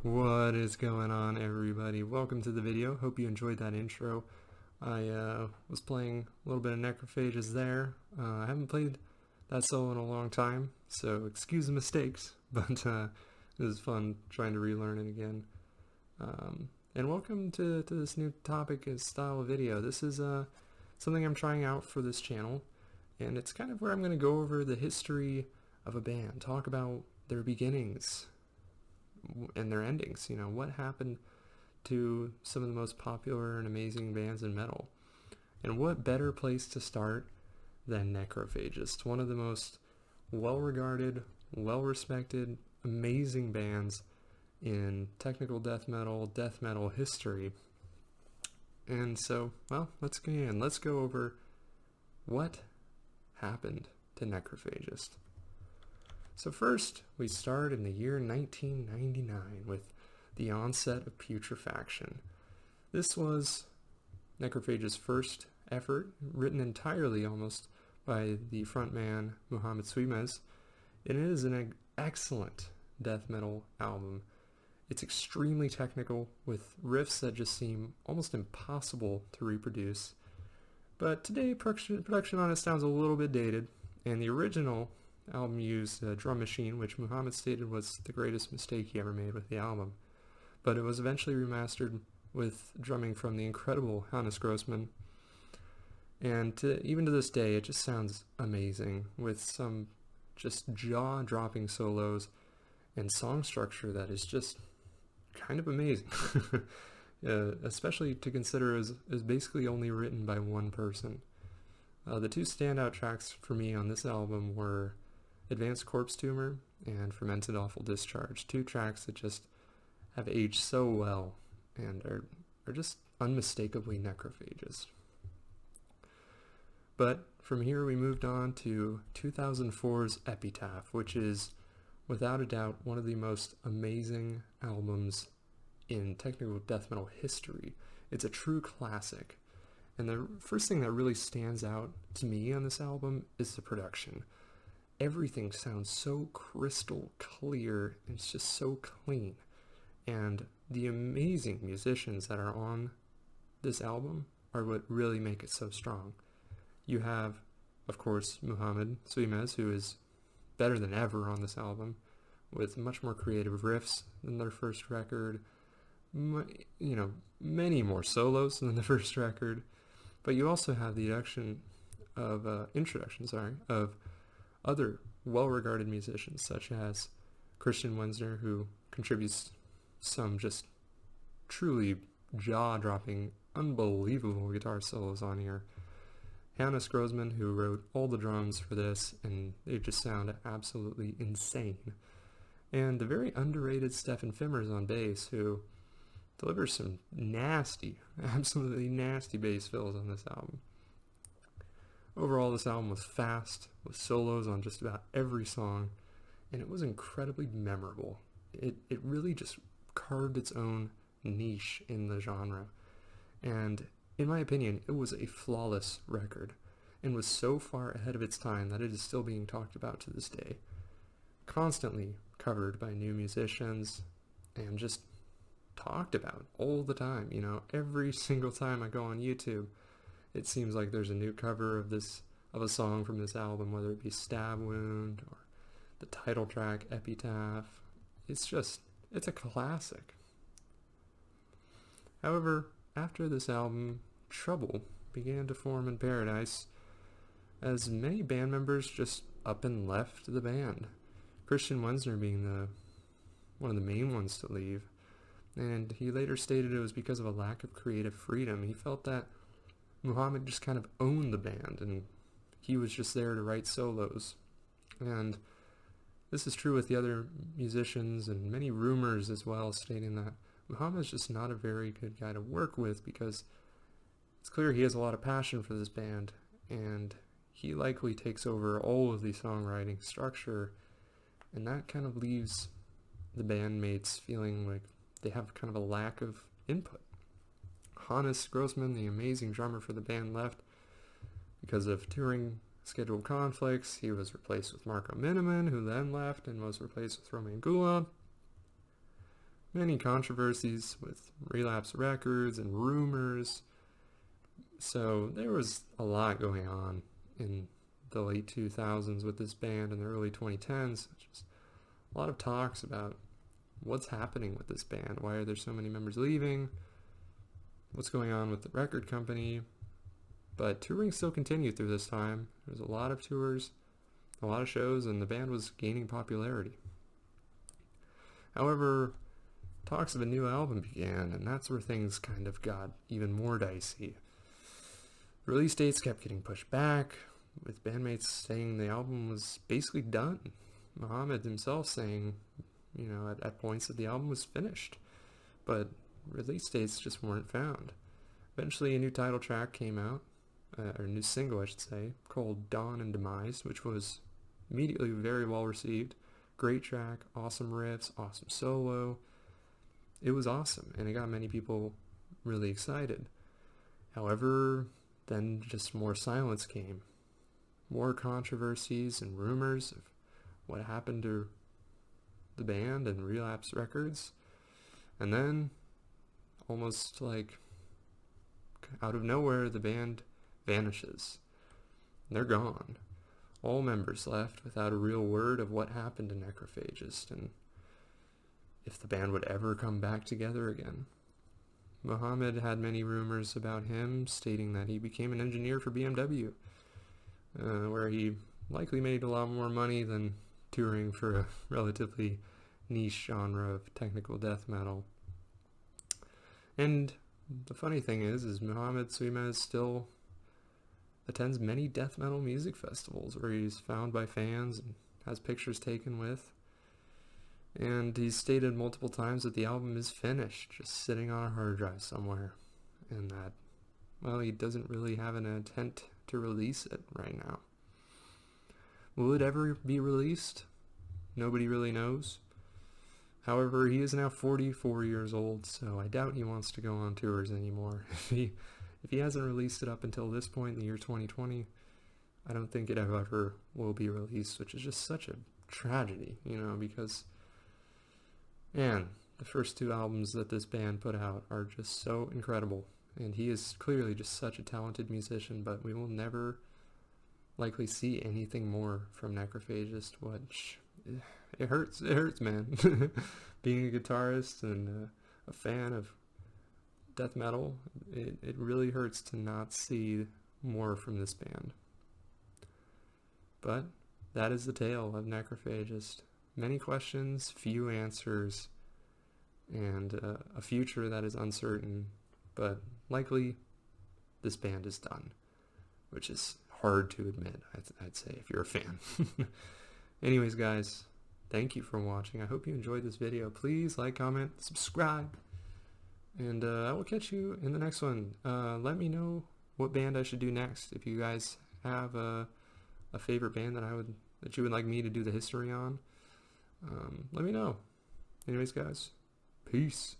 What is going on, everybody? Welcome to the video. Hope you enjoyed that intro. I was playing a little bit of Necrophagist there. I haven't played that solo in a long time, so excuse the mistakes, but it was fun trying to relearn it again. And welcome to this new topic and style of video. This is something I'm trying out for this channel, and it's kind of where I'm going to go over the history of a band, talk about their beginnings and their endings. You know, what happened to some of the most popular and amazing bands in metal, and what better place to start than Necrophagist, one of the most well-regarded, well-respected, amazing bands in technical death metal history. And so, well, let's get in. Let's go over what happened to Necrophagist. So first, we start in the year 1999 with the Onset of Putrefaction. This was Necrophagist's first effort, written entirely almost by the frontman Muhammad Suimez, and it is an excellent death metal album. It's extremely technical, with riffs that just seem almost impossible to reproduce. But today, production on it sounds a little bit dated, and the original album used a drum machine, which Muhammad stated was the greatest mistake he ever made with the album. But it was eventually remastered with drumming from the incredible Hannes Grossman. And even to this day, it just sounds amazing, with some just jaw-dropping solos and song structure that is just kind of amazing. Especially to consider as basically only written by one person. The two standout tracks for me on this album were Advanced Corpse Tumor and Fermented Awful Discharge, two tracks that just have aged so well and are just unmistakably Necrophagist. But from here we moved on to 2004's Epitaph, which is without a doubt one of the most amazing albums in technical death metal history. It's a true classic. And the first thing that really stands out to me on this album is the production. Everything sounds so crystal clear, and it's just so clean. And the amazing musicians that are on this album are what really make it so strong. You have, of course, Muhammad Suimez, who is better than ever on this album, with much more creative riffs than their first record, many more solos than the first record. But you also have the introduction of other well-regarded musicians, such as Christian Wensner, who contributes some just truly jaw-dropping, unbelievable guitar solos on here. Hannes Grossman, who wrote all the drums for this, and they just sound absolutely insane. And the very underrated Stefan Fimmers on bass, who delivers some nasty, absolutely nasty bass fills on this album. Overall, this album was fast, with solos on just about every song, and it was incredibly memorable. It really just carved its own niche in the genre, and in my opinion, it was a flawless record, and was so far ahead of its time that it is still being talked about to this day. Constantly covered by new musicians, and just talked about all the time. You know, every single time I go on YouTube, it seems like there's a new cover of a song from this album, whether it be Stab Wound or the title track Epitaph. It's a classic. However, after this album, trouble began to form in Paradise, as many band members just up and left the band. Christian Wensner being one of the main ones to leave, and he later stated it was because of a lack of creative freedom. He felt that Muhammad just kind of owned the band, and he was just there to write solos. And this is true with the other musicians, and many rumors as well stating that Muhammad's just not a very good guy to work with, because it's clear he has a lot of passion for this band, and he likely takes over all of the songwriting structure, and that kind of leaves the bandmates feeling like they have kind of a lack of input. Hannes Grossman, the amazing drummer for the band, left because of touring schedule conflicts. He was replaced with Marco Miniman, who then left and was replaced with Romain Gula. many controversies with Relapse Records and rumors. So there was a lot going on in the late 2000s with this band and the early 2010s. Just a lot of talks about what's happening with this band. Why are there so many members leaving? What's going on with the record company? But touring still continued through this time. There was a lot of tours, a lot of shows, and the band was gaining popularity. However, talks of a new album began, and that's where things kind of got even more dicey. Release dates kept getting pushed back, with bandmates saying the album was basically done. Muhammad himself saying, at points that the album was finished, but release dates just weren't found. Eventually a new title track came out, or a new single I should say, called Dawn and Demise, which was immediately very well received. Great track, awesome riffs, awesome solo. It was awesome, and it got many people really excited. However, then just more silence came. More controversies and rumors of what happened to the band and Relapse Records. And then, almost like out of nowhere, the band vanishes. They're gone. All members left without a real word of what happened to Necrophagist and if the band would ever come back together again. Muhammad had many rumors about him, stating that he became an engineer for BMW, where he likely made a lot more money than touring for a relatively niche genre of technical death metal. And the funny thing is Muhammad Suimez still attends many death metal music festivals where he's found by fans and has pictures taken with. And he's stated multiple times that the album is finished, just sitting on a hard drive somewhere, and that, well, he doesn't really have an intent to release it right now. Will it ever be released? Nobody really knows. However, he is now 44 years old, so I doubt he wants to go on tours anymore. If he hasn't released it up until this point in the year 2020, I don't think it ever will be released, which is just such a tragedy, because, man, the first two albums that this band put out are just so incredible, and he is clearly just such a talented musician, but we will never likely see anything more from Necrophagist, which, it hurts, man. Being a guitarist and a fan of death metal, it really hurts to not see more from this band. But that is the tale of Necrophagist. Many questions, few answers, and a future that is uncertain, but likely this band is done, which is hard to admit, I'd say, if you're a fan. Anyways, guys, thank you for watching. I hope you enjoyed this video. Please like, comment, subscribe, and I will catch you in the next one. Let me know what band I should do next. If you guys have a favorite band that you would like me to do the history on, let me know. Anyways, guys, peace.